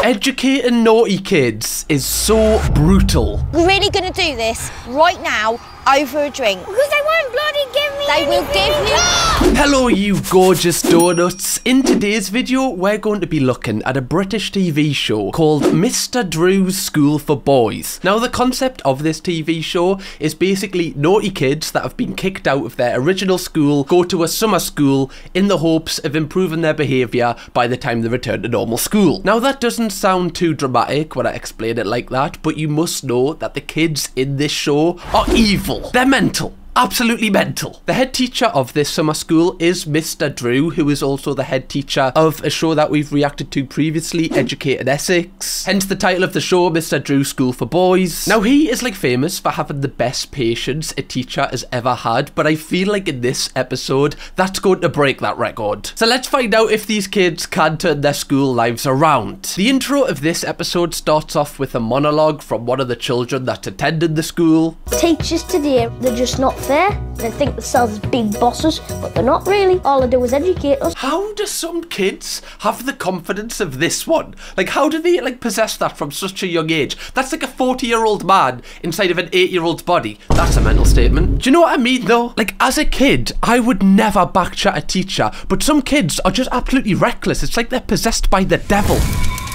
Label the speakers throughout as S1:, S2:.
S1: Educating naughty kids is so brutal.
S2: We're really gonna do this right now over a drink.
S3: Because they won't bloody give me
S2: They will give you...
S1: Hello you gorgeous donuts. In today's video we're going to be looking at a British TV show called Mr. Drew's School for Boys. Now the concept of this TV show is basically naughty kids that have been kicked out of their original school go to a summer school in the hopes of improving their behaviour by the time they return to normal school. Now that doesn't sound too dramatic when I explain it like that, but you must know that the kids in this show are evil. They're mental. Absolutely mental. The head teacher of this summer school is Mr. Drew, who is also the head teacher of a show that we've reacted to previously, Educated Essex. Hence the title of the show, Mr. Drew's School for Boys. Now he is like famous for having the best patience a teacher has ever had, but I feel like in this episode, that's going to break that record. So let's find out if these kids can turn their school lives around. The intro of this episode starts off with a monologue from one of the children that attended the school.
S3: Teachers today, they're just not fair. They think themselves as big bosses, but they're not really. All they do is educate us.
S1: How do some kids have the confidence of this one? Like, how do they, like, possess that from such a young age? That's like a 40-year-old man inside of an 8-year-old's body. That's a mental statement. Do you know what I mean, though? Like, as a kid, I would never backchat a teacher, but some kids are just absolutely reckless. It's like they're possessed by the devil.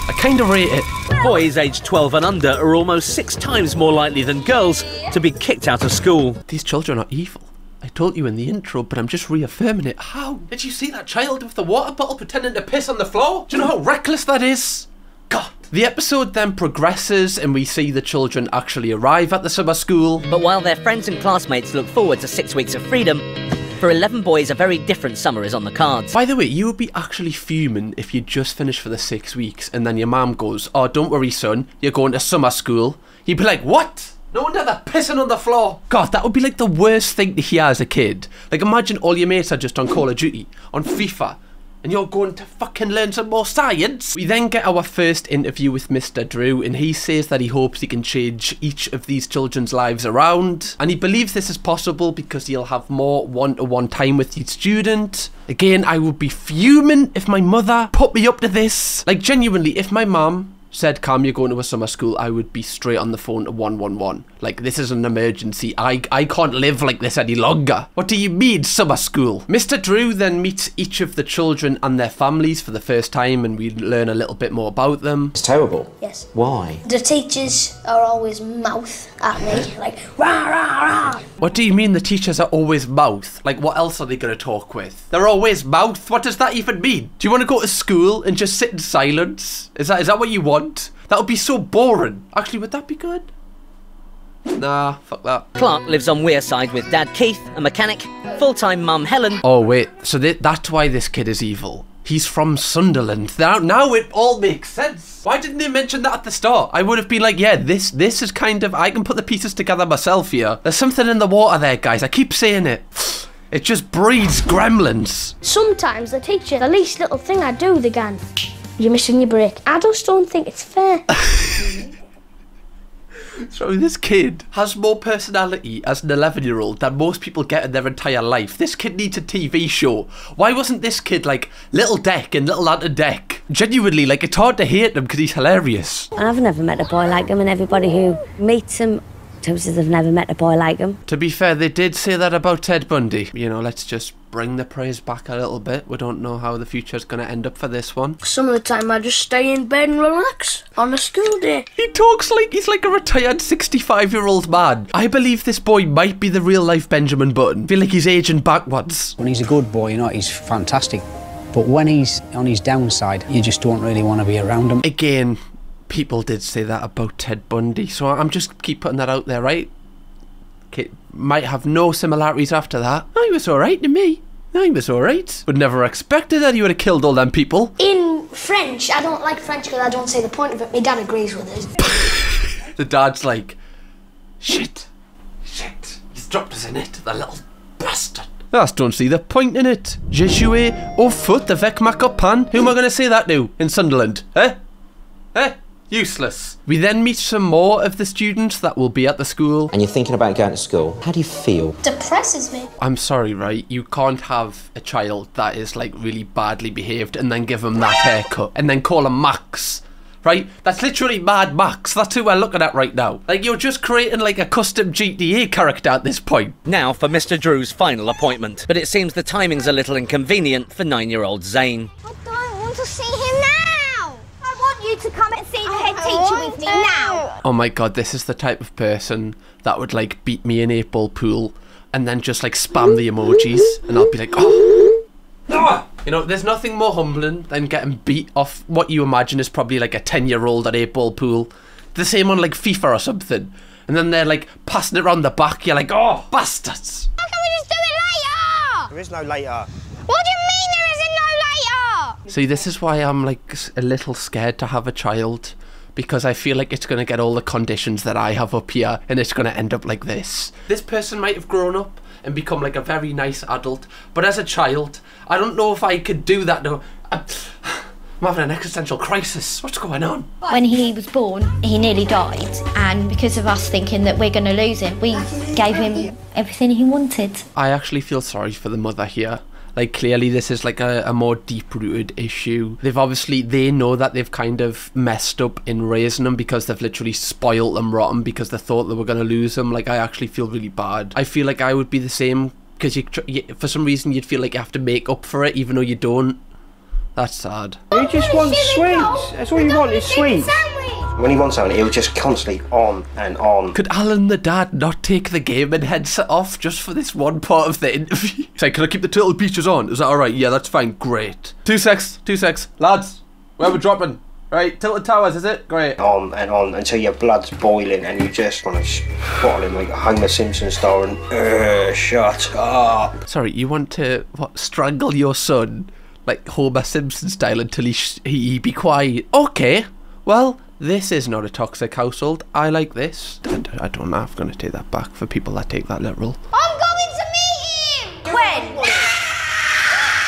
S1: I kind of rate it.
S4: Boys aged 12 and under are almost 6 times more likely than girls to be kicked out of school.
S1: These children are evil. I told you in the intro, but I'm just reaffirming it. How did you see that child with the water bottle pretending to piss on the floor? Do you know how reckless that is? God. The episode then progresses and we see the children actually arrive at the summer school.
S5: But while their friends and classmates look forward to 6 weeks of freedom, for 11 boys, a very different summer is on the cards.
S1: By the way, you would be actually fuming if you just finished for the 6 weeks and then your mum goes, "Oh, don't worry, son, you're going to summer school." You'd be like, "What? No wonder they're pissing on the floor." God, that would be like the worst thing to hear as a kid. Like, imagine all your mates are just on Call of Duty, on FIFA, and you're going to fucking learn some more science. We then get our first interview with Mr. Drew, and he says that he hopes he can change each of these children's lives around, and he believes this is possible because he'll have more one-to-one time with each student. Again, I would be fuming if my mother put me up to this. Like, genuinely, if my mum said, "Cam, you're going to a summer school," I would be straight on the phone to 111. Like, this is an emergency. I can't live like this any longer. What do you mean, summer school? Mr. Drew then meets each of the children and their families for the first time, and we learn a little bit more about them.
S6: It's terrible.
S3: Yes.
S6: Why?
S3: The teachers are always mouth at me, like, rah, rah, rah.
S1: What do you mean the teachers are always mouth? Like, what else are they going to talk with? They're always mouth? What does that even mean? Do you want to go to school and just sit in silence? Is that what you want? That would be so boring. Actually, would that be good? Nah, fuck that.
S5: Clark lives on Wearside with dad Keith, a mechanic, full-time mum Helen.
S1: Oh wait, so that's why this kid is evil. He's from Sunderland. Now it all makes sense. Why didn't they mention that at the start? I would have been like, yeah, this is kind of, I can put the pieces together myself here. There's something in the water there, guys. I keep saying it. It just breeds gremlins.
S3: Sometimes the teacher, the least little thing I do, they go, "You're missing your break." I just don't think it's fair.
S1: So this kid has more personality as an 11-year-old than most people get in their entire life. This kid needs a TV show. Why wasn't this kid like Little Deck and Little Ant and Deck? Genuinely, like, it's hard to hate him because he's hilarious.
S7: I've never met a boy like him, and everybody who meets him says they've never met a boy like him.
S1: To be fair, they did say that about Ted Bundy. You know, let's just bring the praise back a little bit. We don't know how the future's going to end up for this one.
S3: Some of the time I just stay in bed and relax on a school day.
S1: He talks like he's like a retired 65-year-old man. I believe this boy might be the real-life Benjamin Button. I feel like he's aging backwards.
S8: When he's a good boy, you know, he's fantastic. But when he's on his downside, you just don't really want to be around him.
S1: Again, people did say that about Ted Bundy, so I'm just keep putting that out there, right? Kid might have no similarities after that. He was alright to me. He was alright. Would never expected that he would have killed all them people.
S3: In French, I don't like French because I don't say the point of it. My dad agrees with us.
S1: The dad's like, shit, he's dropped us in it, the little bastard. I just don't see the point in it. Je jouais au foot avec ma copine. Who am I going to say that to in Sunderland? Eh? Useless. We then meet some more of the students that will be at the school.
S6: And you're thinking about going to school. How do you feel?
S3: Depresses me.
S1: I'm sorry, right? You can't have a child that is like really badly behaved and then give him that haircut and then call him Max right? That's literally Mad Max. That's who we're looking at right now. Like, you're just creating like a custom GTA character at this point.
S4: Now for Mr. Drew's final appointment. But it seems the timing's a little inconvenient for 9-year-old Zane.
S2: I don't want to see him now. I want you to come and see the head teacher with me now.
S1: Oh my god, this is the type of person that would like beat me in 8-ball pool and then just like spam the emojis and I'll be like, oh. You know, there's nothing more humbling than getting beat off what you imagine is probably like a 10-year-old at 8-ball pool. The same on like FIFA or something. And then they're like passing it around the back. You're like, oh, bastards.
S2: How can we just do it later?
S9: There is no later.
S2: What do you mean there isn't no later?
S1: See, this is why I'm like a little scared to have a child. Because I feel like it's going to get all the conditions that I have up here and it's going to end up like this. This person might have grown up and become like a very nice adult, but as a child, I don't know if I could do that. No, I'm having an existential crisis. What's going on?
S10: When he was born, he nearly died, and because of us thinking that we're going to lose him, we gave him everything he wanted.
S1: I actually feel sorry for the mother here. Like, clearly this is like a more deep-rooted issue. They know that they've kind of messed up in raising them because they've literally spoiled them rotten because they thought they were going to lose them. Like, I actually feel really bad. I feel like I would be the same because for some reason you'd feel like you have to make up for it even though you don't. That's sad.
S9: You just want sweets. That's all you want is sweets. When he wants something, he'll just constantly on and on.
S1: Could Alan the dad not take the gaming headset off just for this one part of the interview? He's like, can I keep the turtle peaches on? Is that alright? Yeah, that's fine. Great. 2 secs. Lads, where we're dropping? Right, Tilted Towers, is it? Great.
S9: On and on until your blood's boiling and you just want to spot him like Homer Simpson style and shut up.
S1: Sorry, you want to, what, strangle your son? Like Homer Simpson style until he be quiet? Okay, well, this is not a toxic household. I like this. I don't know if I'm going to take that back for people that take that literal.
S2: I'm going to meet him! When?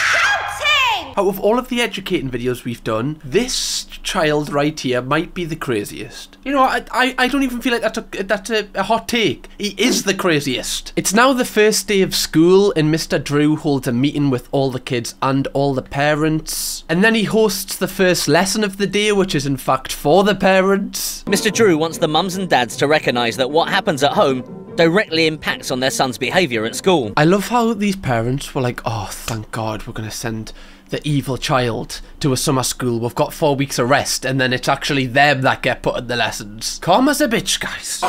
S2: Shouting!
S1: Out of all of the educating videos we've done, this child right here might be the craziest. You know, I don't even feel like that's a hot take. He is the craziest. It's now the first day of school and Mr. Drew holds a meeting with all the kids and all the parents. And then he hosts the first lesson of the day, which is in fact for the parents.
S4: Mr. Drew wants the mums and dads to recognise that what happens at home directly impacts on their son's behaviour at school.
S1: I love how these parents were like, oh, thank God we're going to send the evil child to a summer school. We've got 4 weeks of rest, and then it's actually them that get put in the lessons. Calm as a bitch, guys.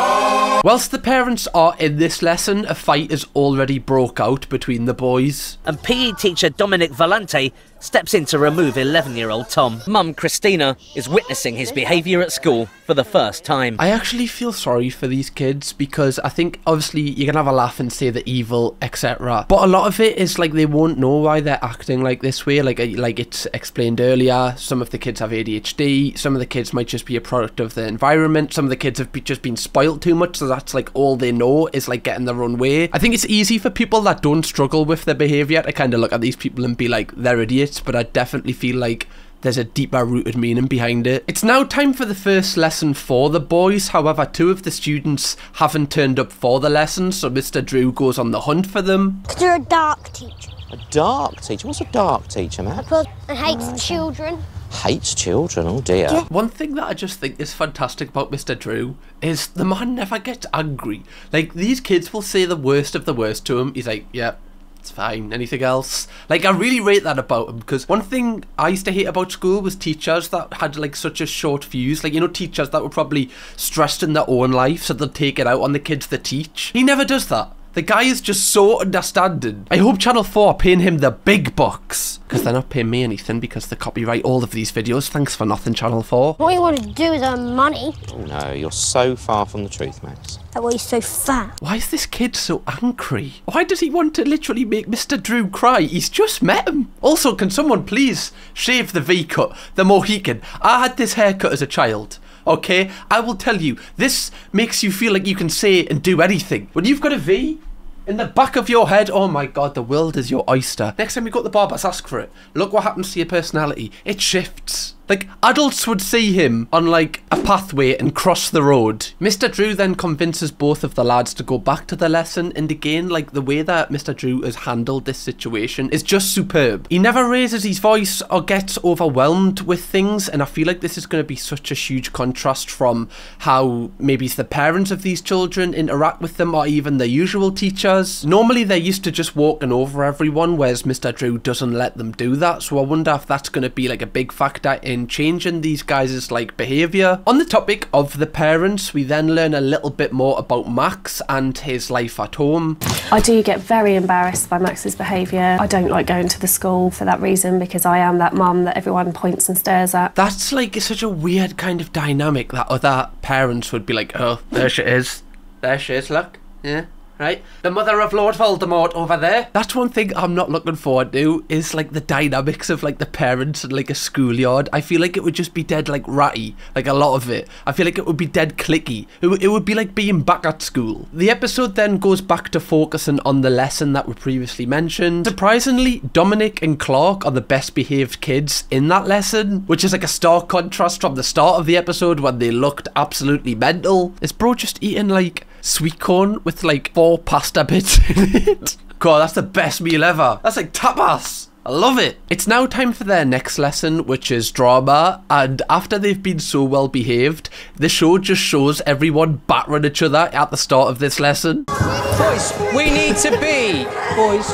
S1: Whilst the parents are in this lesson, a fight has already broke out between the boys.
S4: And PE teacher Dominic Valente steps in to remove 11-year-old Tom. Mum Christina is witnessing his behaviour at school for the first time.
S1: I actually feel sorry for these kids because I think obviously you can have a laugh and say the evil, etc. But a lot of it is like they won't know why they're acting like this way. Like it's explained earlier, some of the kids have ADHD, some of the kids might just be a product of the environment, some of the kids have just been spoiled too much, so that's like all they know is like getting their own way. I think it's easy for people that don't struggle with their behaviour to kind of look at these people and be like, they're idiots, but I definitely feel like there's a deeper rooted meaning behind it. It's now time for the first lesson for the boys. However, 2 of the students haven't turned up for the lesson, so Mr. Drew goes on the hunt for them.
S2: Because you're a dark teacher.
S6: A dark teacher? What's a dark teacher, Matt?
S2: Because it hates children.
S6: Hates children, oh dear.
S2: Yeah.
S1: One thing that I just think is fantastic about Mr. Drew is the man never gets angry. Like, these kids will say the worst of the worst to him. He's like, yeah, it's fine. Anything else? Like, I really rate that about him, because one thing I used to hate about school was teachers that had like such a short fuse. Like, you know, teachers that were probably stressed in their own life, so they'll take it out on the kids they teach. He never does that. The guy is just so understanding. I hope Channel 4 are paying him the big bucks. Because they're not paying me anything because they copyright all of these videos. Thanks for nothing, Channel 4.
S3: All you want to do is earn money.
S6: Oh no, you're so far from the truth, Max.
S3: That's why he's so fat.
S1: Why is this kid so angry? Why does he want to literally make Mr. Drew cry? He's just met him. Also, can someone please shave the V-cut, the Mohican? I had this haircut as a child. Okay, I will tell you, this makes you feel like you can say and do anything. When you've got a V in the back of your head, oh my God, the world is your oyster. Next time you go to the barbers, ask for it. Look what happens to your personality. It shifts. Like, adults would see him on, like, a pathway and cross the road. Mr. Drew then convinces both of the lads to go back to the lesson, and again, like, the way that Mr. Drew has handled this situation is just superb. He never raises his voice or gets overwhelmed with things, and I feel like this is going to be such a huge contrast from how maybe the parents of these children interact with them, or even the usual teachers. Normally, they're used to just walking over everyone, whereas Mr. Drew doesn't let them do that, so I wonder if that's going to be, like, a big factor in changing these guys' like behaviour. On the topic of the parents, we then learn a little bit more about Max and his life at home.
S11: I do get very embarrassed by Max's behaviour. I don't like going to the school for that reason, because I am that mum that everyone points and stares at.
S1: That's like such a weird kind of dynamic that other parents would be like, oh, there she is. There she is, look. Yeah. Right? The mother of Lord Voldemort over there. That's one thing I'm not looking forward to, is like the dynamics of like the parents in like a schoolyard. I feel like it would just be dead like ratty, like a lot of it. I feel like it would be dead clicky. It would be like being back at school. The episode then goes back to focusing on the lesson that we previously mentioned. Surprisingly, Dominic and Clark are the best behaved kids in that lesson, which is like a stark contrast from the start of the episode when they looked absolutely mental. Is bro just eating like sweet corn with like 4 pasta bits in it? God, that's the best meal ever. That's like tapas. I love it. It's now time for their next lesson, which is drama, and after they've been so well behaved, the show just shows everyone battering each other at the start of this lesson.
S8: Boys, we need to be... Boys.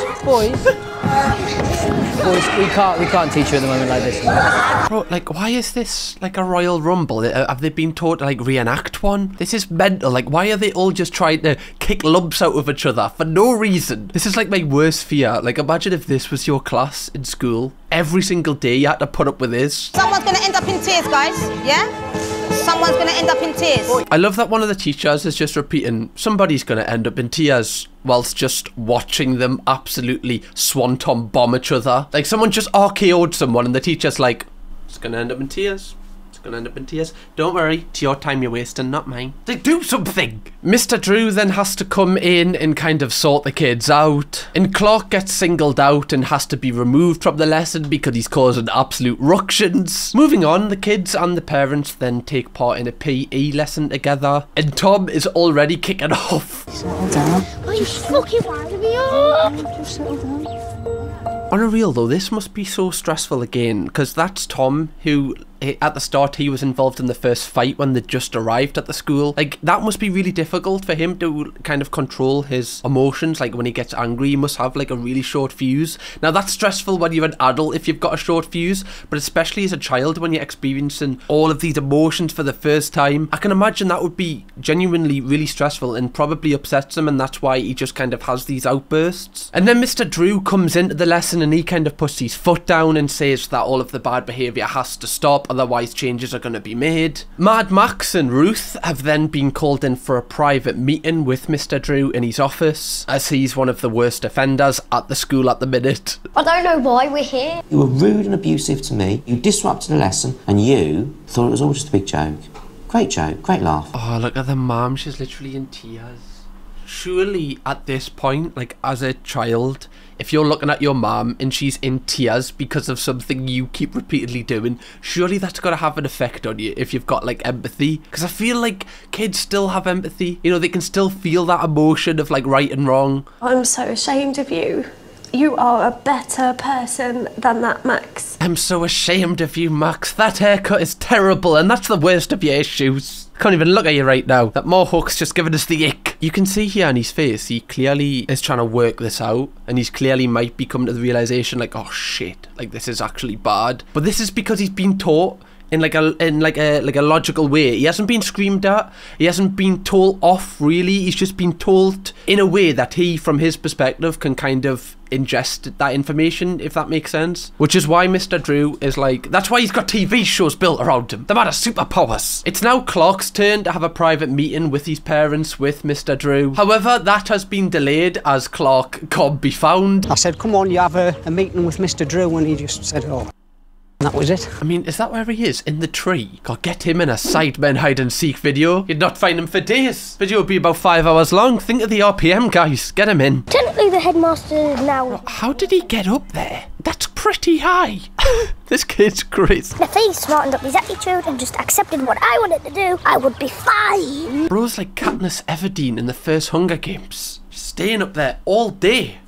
S8: Boys, we can't teach you at the moment like this.
S1: Bro, like, why is this like a Royal Rumble? Have they been taught to like reenact one? This is mental. Like, why are they all just trying to kick lumps out of each other for no reason? This is like my worst fear. Like, imagine if this was your class in school. Every single day you had to put up with this.
S12: Someone's gonna end up in tears, guys. Yeah? Someone's gonna end up in tears.
S1: I love that one of the teachers is just repeating, somebody's gonna end up in tears, whilst just watching them absolutely swanton bomb each other. Like, someone just RKO'd someone and the teacher's like, it's gonna end up in tears. It's gonna end up in tears. Don't worry, it's your time you're wasting, not mine. Like, do something! Mr. Drew then has to come in and kind of sort the kids out. And Clark gets singled out and has to be removed from the lesson because he's causing absolute ructions. Moving on, the kids and the parents then take part in a PE lesson together. And Tom is already kicking off.
S3: Settle down. Why are you fucking winding me up?
S8: Just settle down.
S1: On a real though, this must be so stressful again, because that's Tom who, at the start, he was involved in the first fight when they just arrived at the school. Like, that must be really difficult for him to kind of control his emotions. Like, when he gets angry, he must have like a really short fuse. Now, that's stressful when you're an adult if you've got a short fuse, but especially as a child when you're experiencing all of these emotions for the first time. I can imagine that would be genuinely really stressful and probably upsets him, and that's why he just kind of has these outbursts. And then Mr. Drew comes into the lesson and he kind of puts his foot down and says that all of the bad behaviour has to stop, otherwise changes are going to be made. Mad Max and Ruth have then been called in for a private meeting with Mr. Drew in his office, as he's one of the worst offenders at the school at the minute.
S2: I don't know why we're here.
S6: You were rude and abusive to me, you disrupted the lesson, and you thought it was all just a big joke. Great joke, great laugh.
S1: Oh, look at the mum, she's literally in tears. Surely at this point, like as a child, if you're looking at your mum and she's in tears because of something you keep repeatedly doing, surely that's got to have an effect on you if you've got like empathy. Because I feel like kids still have empathy. You know, they can still feel that emotion of like right and wrong.
S11: I'm so ashamed of you. You are a better person than that, Max.
S1: I'm so ashamed of you, Max. That haircut is terrible and that's the worst of your issues. Can't even look at you right now. That Mohawk's just giving us the ick. You can see here on his face, he clearly is trying to work this out, and he's clearly might be coming to the realization like, oh shit, like this is actually bad. But this is because he's been taught in like a logical way. He hasn't been screamed at. He hasn't been told off really. He's just been told in a way that he, from his perspective, can kind of ingest that information, if that makes sense. Which is why Mr. Drew is like, that's why he's got TV shows built around him. The man has superpowers. It's now Clark's turn to have a private meeting with his parents with Mr. Drew. However, that has been delayed as Clark can't be found.
S8: I said, come on, you have a meeting with Mr. Drew, and he just said, oh. That was it.
S1: I mean, is that where he is? In the tree? God, get him in a Sidemen hide and seek video. You'd not find him for days. Video would be about 5 hours long. Think of the RPM, guys. Get him in.
S3: Technically, the headmaster now.
S1: How did he get up there? That's pretty high. This kid's great.
S2: If he smartened up his attitude and just accepted what I wanted to do, I would be fine.
S1: Bro's like Katniss Everdeen in the first Hunger Games. Staying up there all day.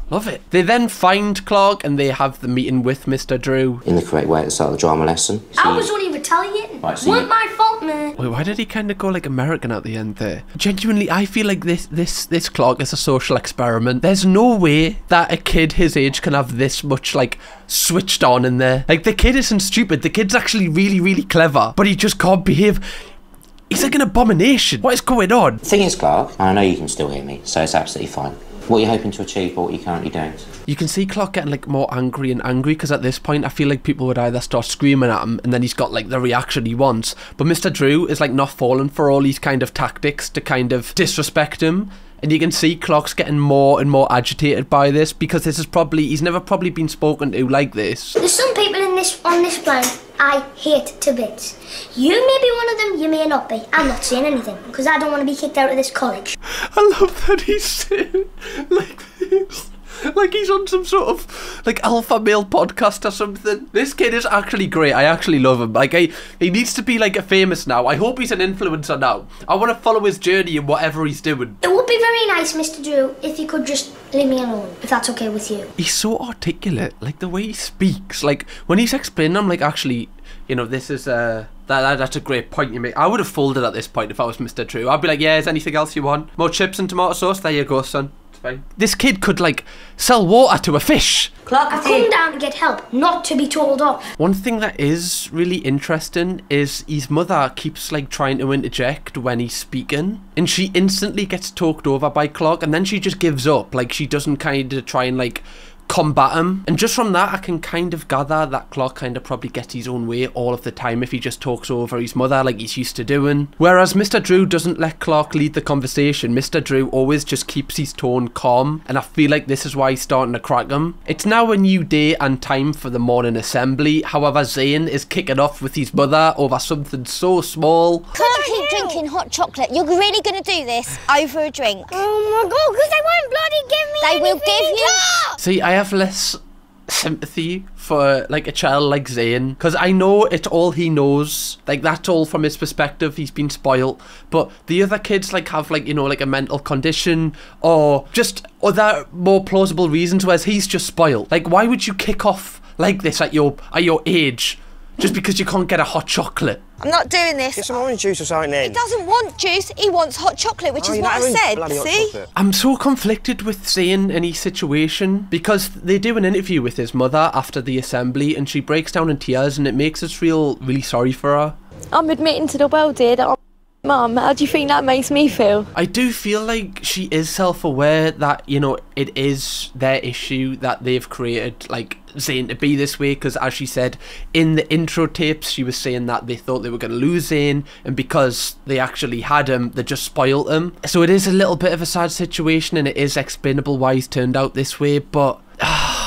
S1: Love it. They then find Clark and they have the meeting with Mr. Drew.
S6: In the correct way at the start of the drama lesson.
S3: I was only retaliating.
S6: Right, so
S3: Wasn't my fault, man.
S1: Wait, why did he kind of go like American at the end there? Genuinely, I feel like this Clark is a social experiment. There's no way that a kid his age can have this much like switched on in there. Like the kid isn't stupid. The kid's actually really, really clever, but he just can't behave. He's like an abomination. What is going on?
S6: The thing is, Clark, and I know you can still hear me, so it's absolutely fine. What are you hoping to achieve, but what you currently don't?
S1: You can see Clark getting like more angry and angry because at this point I feel like people would either start screaming at him and then he's got like the reaction he wants. But Mr. Drew is like not falling for all these kind of tactics to kind of disrespect him. And you can see Clark's getting more and more agitated by this because this is probably, he's never probably been spoken to like this.
S2: There's some people on this planet I hate to bits. You may be one of them, you may not be. I'm not saying anything because I don't want to be kicked out of this college.
S1: I love that he's saying like this. Like he's on some sort of like alpha male podcast or something. This kid is actually great. I actually love him. Like he needs to be like a famous now. I hope he's an influencer now. I want to follow his journey and whatever he's doing.
S2: It would be very nice, Mr. Drew, if you could just leave me alone, if that's okay with you.
S1: He's so articulate. Like the way he speaks. Like when he's explaining, I'm like, actually, you know, this is that's a great point you make. I would have folded at this point if I was Mr. Drew. I'd be like, yeah, is anything else you want? More chips and tomato sauce? There you go, son. Fine. This kid could like sell water to a fish.
S2: Clark, I've come down to get help, not to be told off.
S1: One thing that is really interesting is his mother keeps like trying to interject when he's speaking and she instantly gets talked over by Clark and then she just gives up. Like she doesn't kind of try and like combat him, and just from that I can kind of gather that Clark kind of probably gets his own way all of the time if he just talks over his mother like he's used to doing. Whereas Mr. Drew doesn't let Clark lead the conversation. Mr. Drew always just keeps his tone calm, and I feel like this is why he's starting to crack him. It's now a new day and time for the morning assembly. However, Zane is kicking off with his mother over something so small.
S2: Can't keep drinking hot chocolate. You're really going to do this over a drink? Oh my god, because they won't bloody give me anything. They will give you...
S1: See, I have less sympathy for like a child like Zane because I know it's all he knows, like that's all from his perspective. He's been spoiled, but the other kids like have like, you know, like a mental condition or just other more plausible reasons, whereas he's just spoiled. Like why would you kick off like this at your age just because you can't get a hot chocolate?
S12: I'm not doing this.
S9: Get some orange juice or something then.
S12: He doesn't want juice, he wants hot chocolate, which is what I said, see?
S1: I'm so conflicted with Zane in his situation because they do an interview with his mother after the assembly and she breaks down in tears and it makes us feel really sorry for her.
S13: I'm admitting to the world, dear, that I'm Mum, how do you think that makes me feel?
S1: I do feel like she is self-aware that, you know, it is their issue that they've created, like, Zane to be this way, because as she said in the intro tapes, she was saying that they thought they were going to lose Zane, and because they actually had him, they just spoiled him. So it is a little bit of a sad situation, and it is explainable why he's turned out this way, but...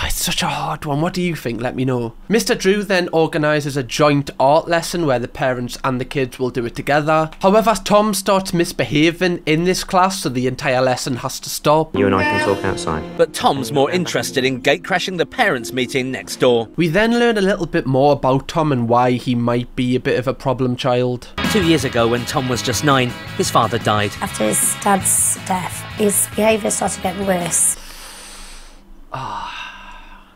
S1: it's such a hard one. What do you think? Let me know. Mr. Drew then organises a joint art lesson where the parents and the kids will do it together. However, Tom starts misbehaving in this class, so the entire lesson has to stop.
S6: You and I can talk outside.
S4: But Tom's more interested in gatecrashing the parents' meeting next door.
S1: We then learn a little bit more about Tom and why he might be a bit of a problem child.
S4: 2 years ago, when Tom was just 9, his father died.
S3: After his dad's death, his behaviour started to get worse.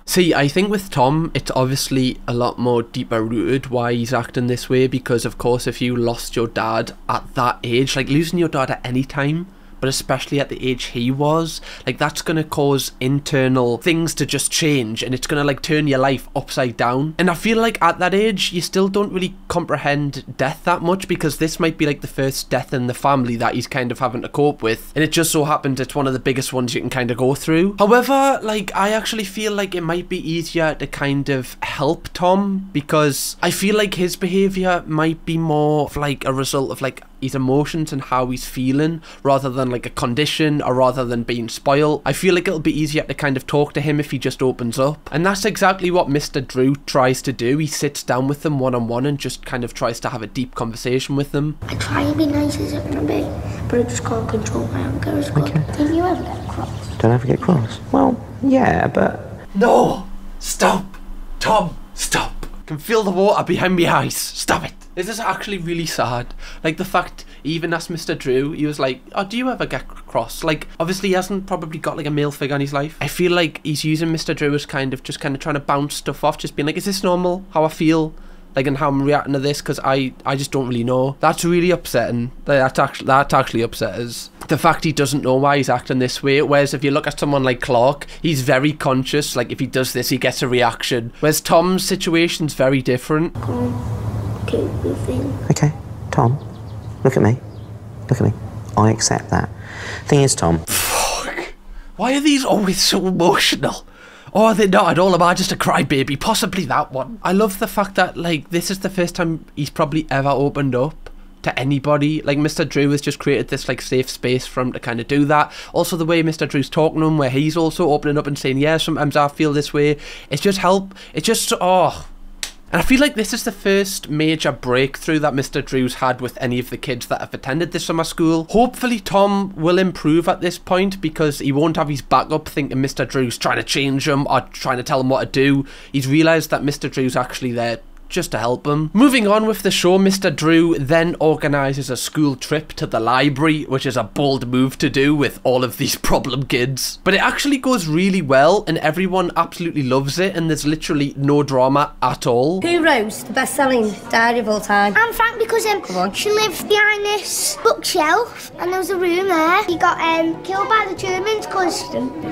S1: See, I think with Tom, it's obviously a lot more deeper rooted why he's acting this way, because of course if you lost your dad at that age, like losing your dad at any time, but especially at the age he was, like that's going to cause internal things to just change and it's going to like turn your life upside down. And I feel like at that age you still don't really comprehend death that much, because this might be like the first death in the family that he's kind of having to cope with, and it just so happens it's one of the biggest ones you can kind of go through. However, like I actually feel like it might be easier to kind of help Tom, because I feel like his behaviour might be more of like a result of like his emotions and how he's feeling, rather than like a condition or rather than being spoiled. I feel like it'll be easier to kind of talk to him if he just opens up. And that's exactly what Mr. Drew tries to do. He sits down with them one-on-one and just kind of tries to have a deep conversation with them.
S2: I try and be nice as I can be, but I just can't control my anger as well.
S6: Okay.
S2: Didn't you ever get cross?
S6: Don't ever get cross? Well, yeah, but...
S1: No! Stop! Tom, stop! I can feel the water behind my eyes. Stop it! This is actually really sad. Like the fact, even as Mr. Drew, he was like, oh, do you ever get cross? Like, obviously he hasn't probably got like a male figure in his life. I feel like he's using Mr. Drew as kind of trying to bounce stuff off, just being like, is this normal? How I feel? Like, and how I'm reacting to this, because I just don't really know. That's really upsetting. That actually upsets us. The fact he doesn't know why he's acting this way, whereas if you look at someone like Clark, he's very conscious, like if he does this, he gets a reaction. Whereas Tom's situation's very different.
S6: Okay, Tom, look at me. Look at me. I accept that. Thing is, Tom...
S1: Fuck. Why are these always so emotional? Or are they not at all? Am I just a crybaby? Possibly that one. I love the fact that, like, this is the first time he's probably ever opened up to anybody. Like, Mr. Drew has just created this, like, safe space for him to kind of do that. Also, the way Mr. Drew's talking to him, where he's also opening up and saying, yeah, sometimes I feel this way. It's just it's just, oh... And I feel like this is the first major breakthrough that Mr. Drew's had with any of the kids that have attended this summer school. Hopefully Tom will improve at this point, because he won't have his back up thinking Mr. Drew's trying to change him or trying to tell him what to do. He's realised that Mr. Drew's actually there just to help him. Moving on with the show, Mr. Drew then organises a school trip to the library, which is a bold move to do with all of these problem kids. But it actually goes really well and everyone absolutely loves it, and there's literally no drama at all.
S14: Who wrote the best-selling diary of all time?
S2: I'm Frank, because she lived behind this bookshelf and there was a room there. He got killed by the Germans because...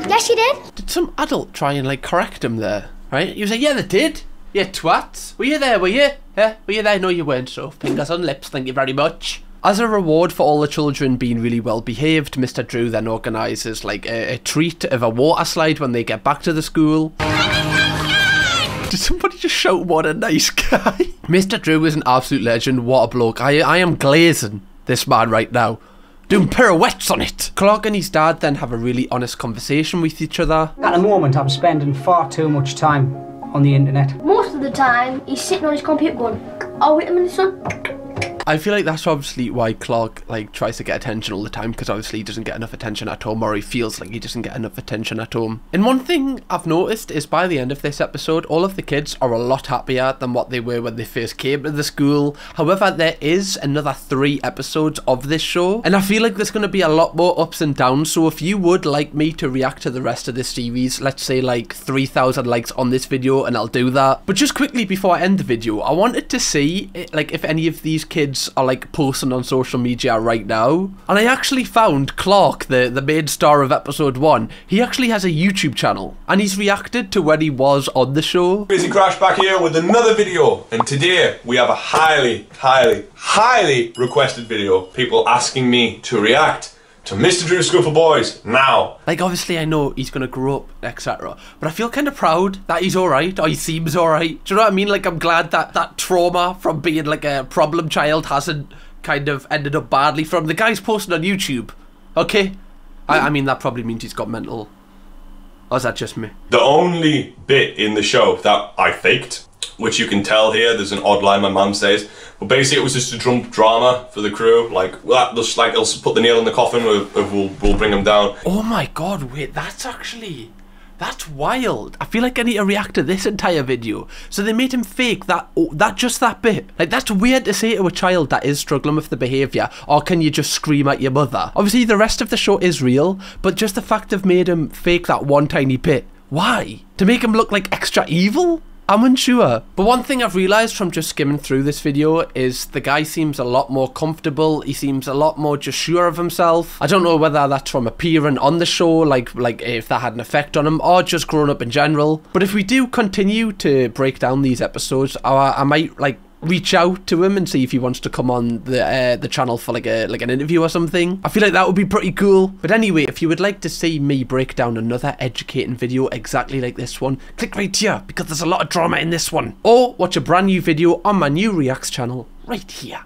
S2: Yes, she did.
S1: Did some adult try and like correct him there? Right? He was like, yeah, they did. You twats. Were you there, were you? Were you there? No, you weren't, so fingers on lips, thank you very much. As a reward for all the children being really well behaved, Mr. Drew then organises like a treat of a water slide when they get back to the school. Did somebody just shout, what a nice guy? Mr. Drew is an absolute legend, what a bloke. I am glazing this man right now. Doing pirouettes on it. Clark and his dad then have a really honest conversation with each other.
S8: At the moment, I'm spending far too much time on the internet.
S3: Most of the time, he's sitting on his computer going, oh, wait a minute, son.
S1: I feel like that's obviously why Clark like tries to get attention all the time, because obviously he doesn't get enough attention at home, or he feels like he doesn't get enough attention at home. And one thing I've noticed is by the end of this episode, all of the kids are a lot happier than what they were when they first came to the school. However, there is another 3 episodes of this show, and I feel like there's going to be a lot more ups and downs. So if you would like me to react to the rest of this series, let's say like 3,000 likes on this video, and I'll do that. But just quickly before I end the video, I wanted to see like if any of these kids are like posting on social media right now, and I actually found Clark, the main star of episode 1, he actually has a YouTube channel and he's reacted to when he was on the show.
S15: Busy Crash back here with another video, and today we have a highly requested video. People asking me to react to Mr. Drew's School for Boys now.
S1: Like, obviously I know he's gonna grow up, etc., but I feel kind of proud that he's alright, or he seems alright. Do you know what I mean? Like, I'm glad that that trauma from being like a problem child hasn't kind of ended up badly for him. The guy's posting on YouTube, okay? I mean, that probably means he's got mental. Or is that just me?
S15: The only bit in the show that I faked, which you can tell here, there's an odd line my mum says, but basically it was just a drama for the crew, like, well, just like, it'll put the nail in the coffin, we'll bring him down.
S1: Oh my god, wait, that's wild. I feel like I need to react to this entire video. So they made him fake that bit. Like, that's weird to say to a child that is struggling with the behaviour, or can you just scream at your mother? Obviously the rest of the show is real, but just the fact they've made him fake that one tiny bit. Why? To make him look like extra evil? I'm unsure. But one thing I've realised from just skimming through this video is the guy seems a lot more comfortable. He seems a lot more just sure of himself. I don't know whether that's from appearing on the show, like if that had an effect on him, or just growing up in general. But if we do continue to break down these episodes, I might like reach out to him and see if he wants to come on the channel for like an interview or something. I feel like that would be pretty cool. But anyway, if you would like to see me break down another educating video exactly like this one, click right here, because there's a lot of drama in this one. Or watch a brand new video on my new Reacts channel right here.